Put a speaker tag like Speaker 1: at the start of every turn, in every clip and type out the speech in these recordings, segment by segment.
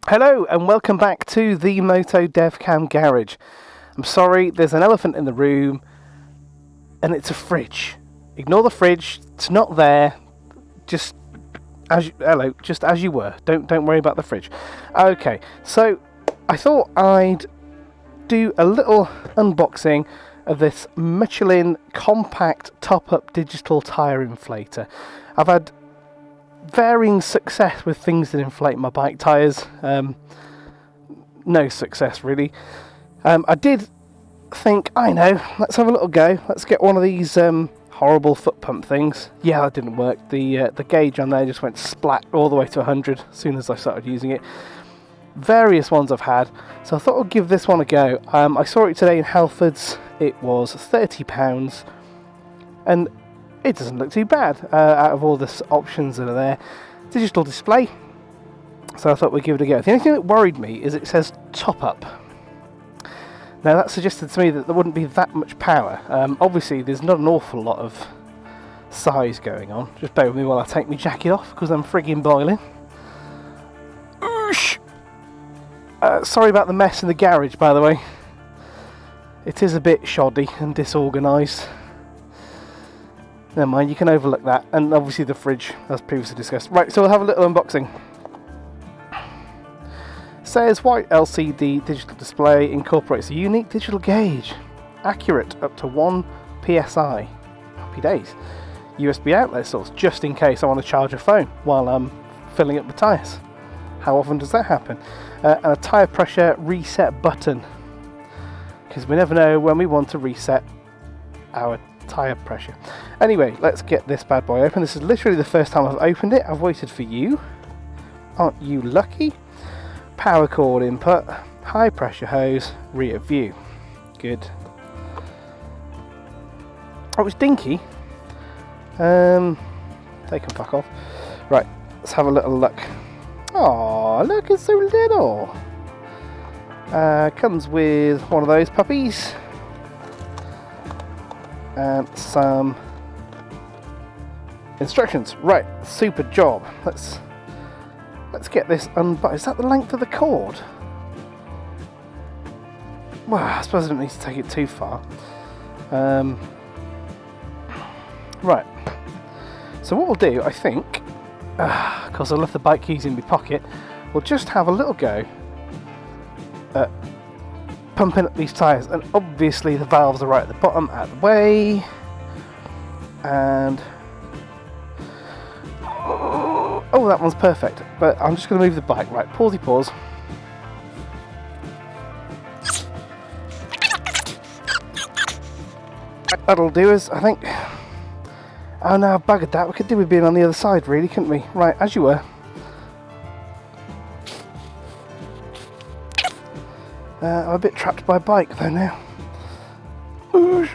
Speaker 1: Hello and welcome back to the Moto DevCam Garage. I'm sorry, there's an elephant in the room and it's a fridge. Ignore the fridge, it's not there. Just as you were. Don't worry about the fridge. Okay, so I thought I'd do a little unboxing of this Michelin compact top-up digital tyre inflator. I've had varying success with things that inflate my bike tyres. No success really. I did think, let's have a little go. Let's get one of these horrible foot pump things. Yeah, that didn't work. The gauge on there just went splat all the way to 100 as soon as I started using it. Various ones I've had, so I thought I'd give this one a go. I saw it today in Halfords. It was £30, and it doesn't look too bad out of all the options that are there. Digital display, so I thought we'd give it a go. The only thing that worried me is it says top up. Now that suggested to me that there wouldn't be that much power. Obviously there's not an awful lot of size going on. Just bear with me while I take my jacket off because I'm frigging boiling. Oosh! Sorry about the mess in the garage, by the way. It is a bit shoddy and disorganised. Never mind, you can overlook that. And obviously the fridge, as previously discussed. Right, so we'll have a little unboxing. Says white LCD digital display incorporates a unique digital gauge. Accurate up to 1 PSI. Happy days. USB outlet source, just in case I want to charge a phone while I'm filling up the tyres. How often does that happen? And a tyre pressure reset button. Because we never know when we want to reset our tyre pressure. Anyway, let's get this bad boy open. This is literally the first time I've opened it. I've waited for you. Aren't you lucky? Power cord input, high pressure hose, rear view. Good. Oh, it's dinky. They can fuck off. Right, let's have a little look. Oh, look, it's so little. Comes with one of those puppies. And some instructions. Right, super job. Let's get this unboxed. Is that the length of the cord? Well, I suppose I don't need to take it too far. Right. So what we'll do, I think, because I left the bike keys in my pocket, we'll just have a little go at pumping up these tyres, and obviously the valves are right at the bottom, out of the way, and oh, that one's perfect, but I'm just going to move the bike. Right, pause. That'll do us, I think. Oh no, I've buggered that. We could do with being on the other side, really, couldn't we? Right, as you were. I'm a bit trapped by bike though now. Oosh.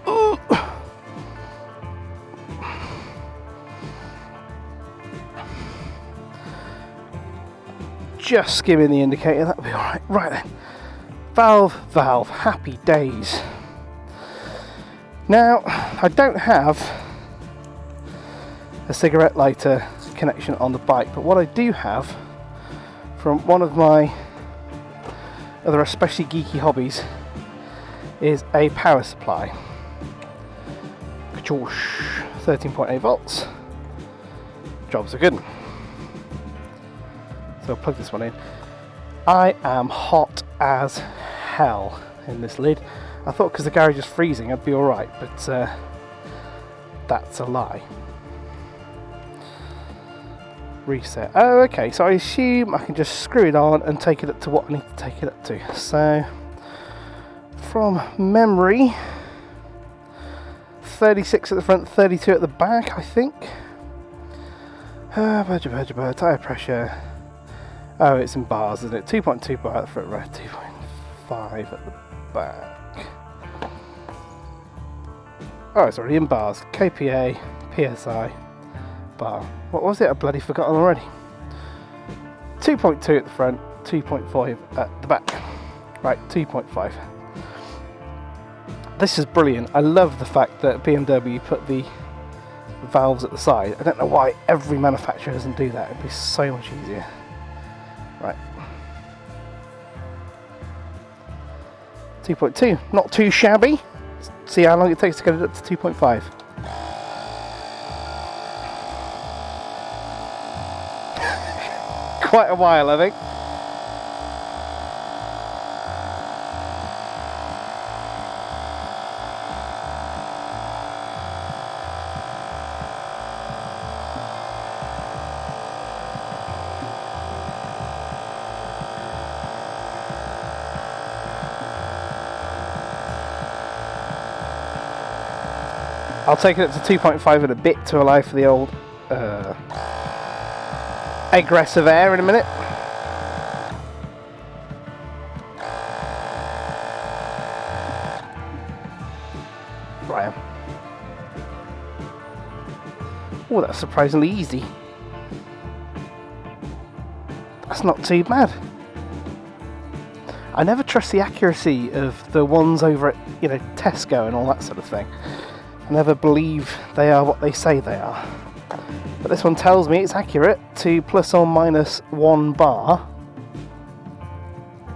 Speaker 1: Ooh. Just skimming the indicator, that'll be alright. Right then. Valve, happy days. Now, I don't have a cigarette lighter connection on the bike, but what I do have from one of my other especially geeky hobbies is a power supply. 13.8 volts. Jobs are good. So I'll plug this one in. I am hot as hell in this lid. I thought because the garage is freezing I'd be alright, but that's a lie. Reset. Oh, okay, so I assume I can just screw it on and take it up to what I need to take it up to. So, from memory, 36 at the front, 32 at the back, I think. Tyre pressure. Oh, it's in bars, isn't it? 2.2 bar at the front, right, 2.5 at the back. Oh, it's already in bars. KPA, PSI, bar. What was it? I've bloody forgotten already. 2.2 at the front, 2.5 at the back. Right, 2.5. This is brilliant. I love the fact that BMW put the valves at the side. I don't know why every manufacturer doesn't do that. It'd be so much easier. Right. 2.2, not too shabby. See how long it takes to get it up to 2.5. Quite a while, I think. I'll take it up to 2.5 in a bit to allow for the old aggressive air in a minute. Right. Oh, that's surprisingly easy. That's not too bad. I never trust the accuracy of the ones over at, you know, Tesco and all that sort of thing. I never believe they are what they say they are. But this one tells me it's accurate to plus or minus 1 bar.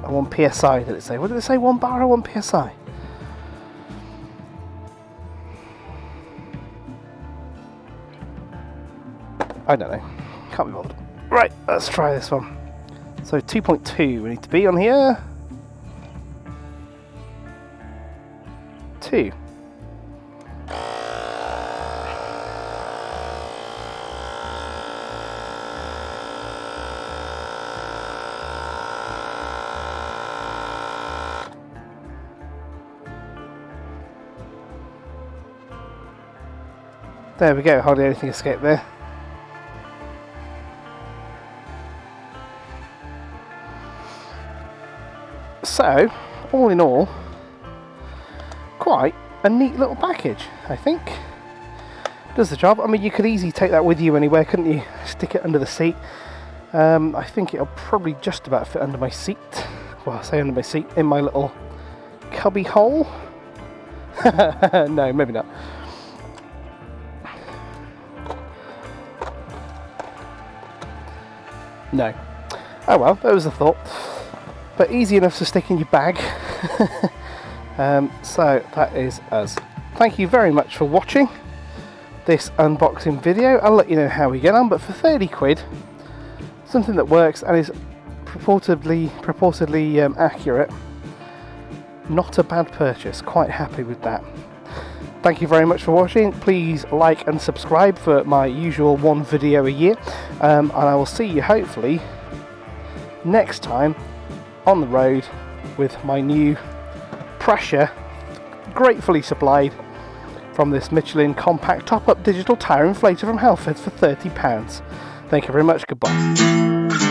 Speaker 1: Or 1 psi, did it say? What did it say? 1 bar or 1 psi? I don't know. Can't be bothered. Right, let's try this one. So 2.2 we need to be on here. 2. There we go, hardly anything escaped there. So, all in all, quite a neat little package, I think. Does the job. I mean, you could easily take that with you anywhere, couldn't you? Stick it under the seat. I think it'll probably just about fit under my seat. Well, I say under my seat, in my little cubby hole. No, maybe not. No. Oh well, that was a thought. But easy enough to stick in your bag. So that is us. Thank you very much for watching this unboxing video. I'll let you know how we get on, but for 30 quid, something that works and is purportedly accurate, not a bad purchase. Quite happy with that. Thank you very much for watching. Please like and subscribe for my usual 1 video a year, and I will see you hopefully next time on the road with my new pressure, gratefully supplied from this Michelin compact top-up digital tyre inflator from Halfords for £30. Thank you very much. Goodbye.